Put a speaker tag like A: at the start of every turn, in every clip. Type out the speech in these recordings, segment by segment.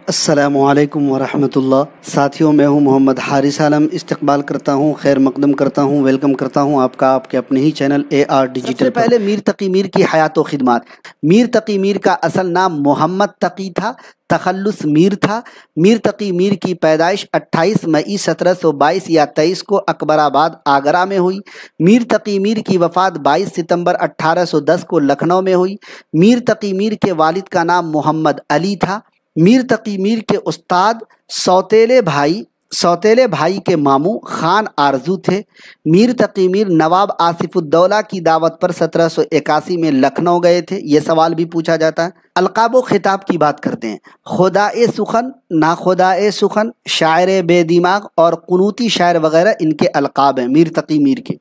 A: अस्सलामु अलैकुम वरहमतुल्लाह। साथियों, मैं हूं मोहम्मद हारिस आलम। इस्तकबाल करता हूं, खैर मकदम करता हूं, वेलकम करता हूं आपका आपके अपने ही चैनल AR डिजिटल। सबसे पहले मीर तकी मीर की हयात व खिदमत। मीर तकी मीर का असल नाम मोहम्मद तकी था, तखल्लुस मीर था। मीर तकी मीर की पैदाइश 28 मई 1722 या 23 को अकबराबाद आगरा में हुई। मीर तकी मीर की वफ़ात 22 सितंबर 1810 को लखनऊ में हुई। मीर तकी मीर के वालिद का नाम मोहम्मद अली था। मीर तकी मीर के उस्ताद सौतेले भाई के मामू खान आरजू थे। मीर तकी मीर नवाब आसिफुद्दौला की दावत पर 1781 में लखनऊ गए थे। ये सवाल भी पूछा जाता है। अलकाब व खिताब की बात करते हैं। खुदाए सुखन, नाखुदाए सुखन, शायर बेदिमाग और कुनूती शायर वगैरह इनके अलकाब हैं मीर तकी मीर के।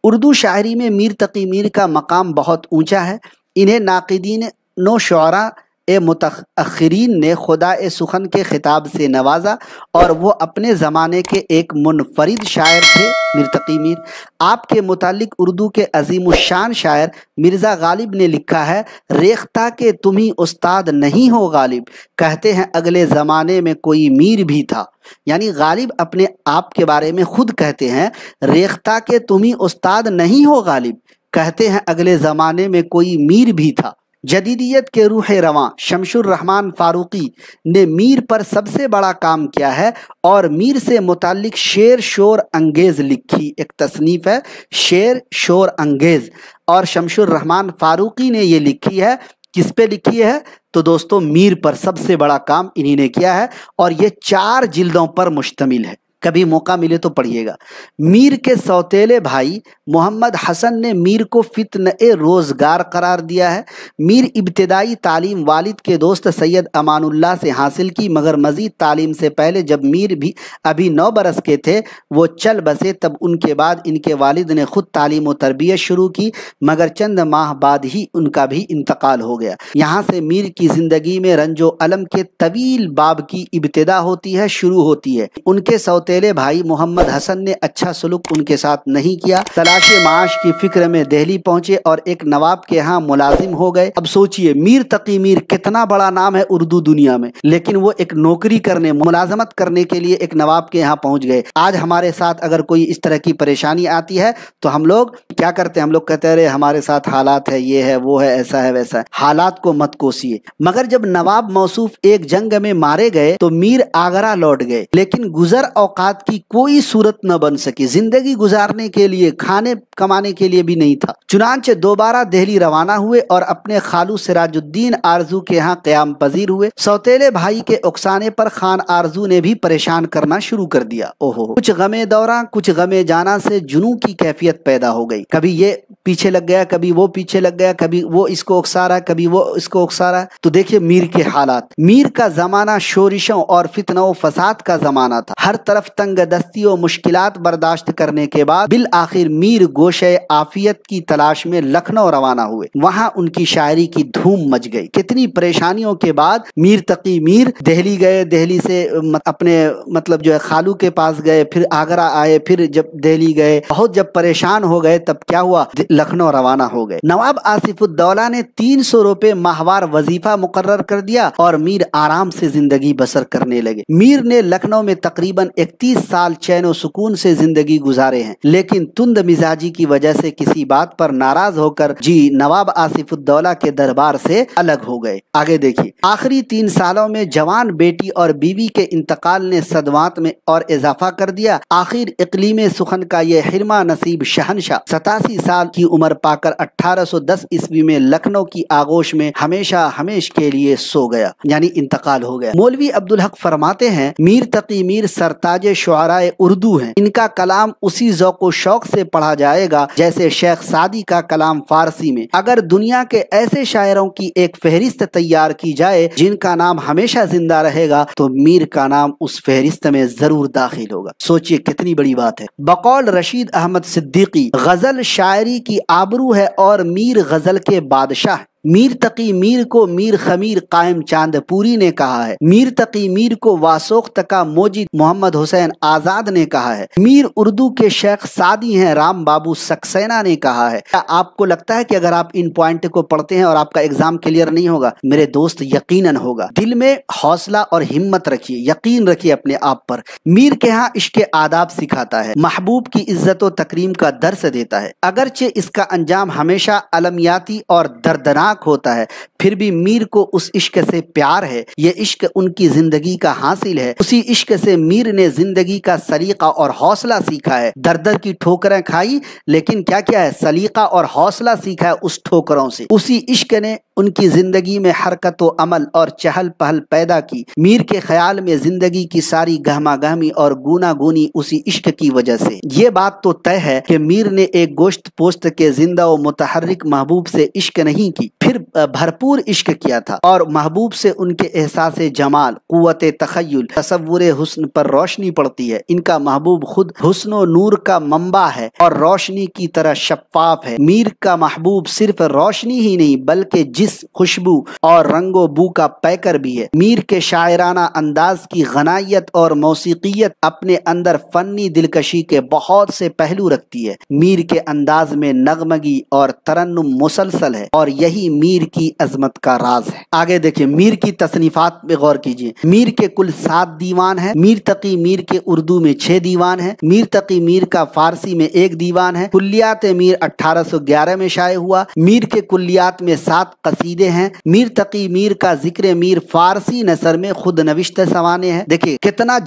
A: उर्दू शायरी में मीर तकी मीर का मकाम बहुत ऊंचा है। इन्हें नाक़िदीन नो शुअरा मुतअख़िरीन ने खुदा ए सुखन के खिताब से नवाजा और वो अपने ज़माने के एक मुनफरिद शायर थे मीर तकी मीर। आपके मुतालिक उर्दू के अज़ीमुश्शान शायर मिर्ज़ा गालिब ने लिखा है, रेख्ता के तुम ही उस्ताद नहीं हो गालिब, कहते हैं अगले ज़माने में कोई मीर भी था। यानी गालिब अपने आप के बारे में खुद कहते हैं, रेख्ता के तुम ही उस्ताद नहीं हो गालिब, कहते हैं अगले ज़माने में कोई मीर भी था। जदीदियत के रूह रवां शमशुर रहमान फारूकी ने मीर पर सबसे बड़ा काम किया है और मीर से मुतालिक शेर शोर अंगेज़ लिखी एक तसनीफ़ है, शेर शोर अंगेज़, और शमशुर रहमान फारूकी ने ये लिखी है। किस पे लिखी है? तो दोस्तों, मीर पर सबसे बड़ा काम इन्हीं ने किया है और ये 4 जिल्दों पर मुश्तमिल है। कभी मौका मिले तो पढ़िएगा। मीर के सौतेले भाई मोहम्मद हसन ने मीर को फित्ने रोज़गार करार दिया है। मीर इब्तिदाई तालीम वालिद के दोस्त सैयद अमानुल्लाह से हासिल की, मगर मज़ीद तालीम से पहले जब मीर भी अभी 9 बरस के थे वो चल बसे, तब उनके बाद इनके वालिद ने खुद तालीम व तरबियत शुरू की, मगर चंद माह बाद ही उनका भी इंतकाल हो गया। यहाँ से मीर की ज़िंदगी में रंजो अलम के तवील बाब की इब्तिदा होती है, शुरू होती है। उनके सौतेले भाई मोहम्मद हसन ने अच्छा सलूक उनके साथ नहीं किया। तलाशे माश की फिक्र में दिल्ली पहुंचे और एक नवाब के यहाँ मुलाजिम हो गए। अब सोचिए, मीर तकी मीर कितना बड़ा नाम है उर्दू दुनिया में, लेकिन वो एक नौकरी करने, मुलाजमत करने के लिए एक नवाब के यहाँ पहुंच गए। आज हमारे साथ अगर कोई इस तरह की परेशानी आती है तो हम लोग क्या करते हैं? हम लोग कहते हैं अरे हमारे साथ हालात है, ये है, वो है, ऐसा है, वैसा है। हालात को मत कोसिए। मगर जब नवाब मौसूफ एक जंग में मारे गए तो मीर आगरा लौट गए, लेकिन गुजर औकात की कोई सूरत न बन सकी। जिंदगी गुजारने के लिए, खाने कमाने के लिए भी नहीं था। चुनांचे दोबारा दिल्ली रवाना हुए और अपने खालू सिराजुद्दीन आरजू के यहाँ क़याम पजीर हुए। सौतेले भाई के उकसाने पर खान आरजू ने भी परेशान करना शुरू कर दिया। ओहो, कुछ गमे दौरा कुछ गमे जाना से जुनू की कैफियत पैदा हो गई। कभी ये पीछे लग गया, कभी वो पीछे लग गया, कभी वो इसको उकसा रहा है, कभी वो इसको उकसा रहा है। तो देखिए मीर के हालात। मीर का जमाना शोरिशों और फितना व फसाद का जमाना था। हर तरफ तंग दस्ती और मुश्किलात बर्दाश्त करने के बाद बिल आखिर मीर गोशे आफियत की तलाश में लखनऊ रवाना हुए। वहां उनकी शायरी की धूम मच गई। कितनी परेशानियों के बाद मीर तकी मीर दिल्ली गए। दिल्ली से अपने मतलब जो है खालू के पास गए, फिर आगरा आए, फिर जब दिल्ली गए, बहुत जब परेशान हो गए तब क्या हुआ? लखनऊ रवाना हो गए। नवाब आसिफुद्दौला ने 300 रुपए माहवार वजीफा मुकर्रर कर दिया और मीर आराम से जिंदगी बसर करने लगे। मीर ने लखनऊ में तकरीबन 31 साल चैन सुकून से जिंदगी गुजारे हैं, लेकिन तुंद मिजाजी की वजह से किसी बात पर नाराज होकर नवाब आसिफुद्दौला के दरबार से अलग हो गए। आगे देखिए, आखिरी 3 सालों में जवान बेटी और बीवी के इंतकाल ने सदमात में और इजाफा कर दिया। आखिर इकलीम सुखन का ये हिरमा नसीब शहनशाह 87 साल की उम्र पाकर 1810 ईस्वी में लखनऊ की आगोश में हमेशा हमेश के लिए सो गया, यानी इंतकाल हो गया। मौलवी अब्दुल हक फरमाते हैं, मीर तकी मीर सरताजे शुआराए उर्दू हैं। इनका कलाम उसी ज़ौक़ व शौक़ से पढ़ा जाएगा जैसे शेख सादी का कलाम फारसी में। अगर दुनिया के ऐसे शायरों की एक फहरिस्त तैयार की जाए जिनका नाम हमेशा जिंदा रहेगा तो मीर का नाम उस फहरिस्त में जरूर दाखिल होगा। सोचिए कितनी बड़ी बात है। बकौल रशीद अहमद सिद्दीकी, गजल शायरी की आबरू है और मीर गजल के बादशाह है। میر تقی میر کو میر خمیر قائم چاند پوری نے کہا ہے، میر تقی میر کو واسوخت کا موجی محمد حسین آزاد نے کہا ہے، میر اردو کے شیخ سعدی ہیں رام بابو سکسینہ نے کہا ہے۔ کیا آپ کو لگتا ہے کہ اگر آپ ان پوائنٹ کو پڑھتے ہیں اور آپ کا ایگزام کلیئر نہیں ہوگا؟ میرے دوست یقیناً ہوگا۔ دل میں حوصلہ اور ہمت رکھیے، یقین رکھیے اپنے آپ پر۔ میر کے ہاں عشق آداب سکھاتا ہے، محبوب کی عزت و تکریم کا درس دیتا ہے، اگرچہ اس کا انجام ہمیشہ المیاتی اور دردناک ہوتا ہے، پھر بھی میر کو اس عشق سے پیار ہے۔ یہ عشق ان کی زندگی کا حاصل ہے، اسی عشق سے میر نے زندگی کا سلیقہ اور حوصلہ سیکھا ہے۔ در در کی ٹھوکریں کھائی لیکن کیا ہے، سلیقہ اور حوصلہ سیکھا ہے اس ٹھوکروں سے۔ اسی عشق نے ان کی زندگی میں حرکت و عمل اور چہل پہل پیدا کی۔ میر کے خیال میں زندگی کی ساری گہما گہمی اور گونا گونی اسی عشق کی وجہ سے۔ یہ بات تو طے ہے کہ میر نے ایک گوشت پوست کے زندہ و متحرک محبوب سے عشق نہیں کی، پھر بھرپور عشق کیا تھا، اور محبوب سے ان کے احساس جمال، قوت تخیل، تصور حسن پر روشنی پڑتی ہے۔ ان کا محبوب خود حسن و نور کا منبع ہے اور روشنی کی طرح شفاف ہے۔ میر کا محبوب صرف روشنی ہی نہیں بلکہ جسم، خوشبو اور رنگ و بو کا پیکر بھی ہے۔ میر کے شاعرانہ انداز کی غنائیت اور موسیقیت اپنے اندر فنی دلکشی کے بہت سے پہلو رکھتی ہے۔ میر کے انداز میں نغمگی اور ترنم مسلسل ہے اور یہی میر کی عظمت کا راز ہے۔ آگے دیکھیں، میر کی تصنیفات پہ غور کیجیے۔ میر کے کل 7 دیوان ہیں۔ میر تقی میر کے اردو میں 6 دیوان ہیں۔ میر تقی میر کا فارسی میں 1 دیوان ہے۔ کلیات میر 1811 میں شائع ہوا۔ میر کے کلیات میں 7 قصیدے ہیں۔ میر تقی میر کا ذکر میر فارسی نثر میں خود نوشتہ سوانے ہیں۔ دیکھیے کتنا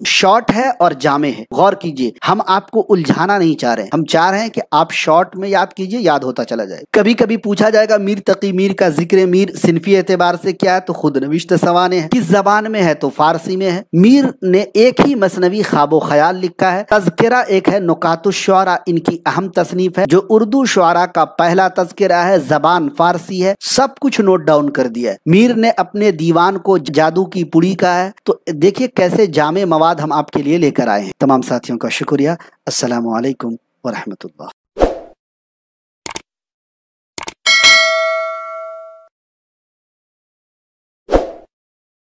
A: شارٹ ہے اور جامع ہے، غور کیجیے۔ ہم آپ کو الجھانا نہیں چاہ رہے ہیں، ہم چاہ رہے ہیں کہ آپ شارٹ میں یاد کیجیے، یاد ہوتا چلا جائے۔ کبھی کبھی پوچھا جائے گا میر تقی میر کا ذکر میر صنفی اعتبار سے کیا ہے، تو خود نوشتہ سوانے ہیں۔ کس زبان میں ہے تو فارسی میں ہے۔ میر نے ایک ہی مثنوی خواب و خیال لکھا ہے۔ تذکرہ ایک ہے، نکات الشعراء ان کی اہم تصنیف ہے جو اردو شعراء کا پہلا تذکرہ ہے، زبان فارسی ہے، سب کچھ نوٹ ڈاؤن کر دیا ہے۔ میر نے اپنے دیوان کو جادو کی پڑی کہا ہے۔ تو دیکھیے کیسے جامع مواد ہم آپ کے لیے لے کر آئے ہیں۔ تمام ساتھیوں کا شکریہ۔ السلام علیکم ورحمۃ اللہ۔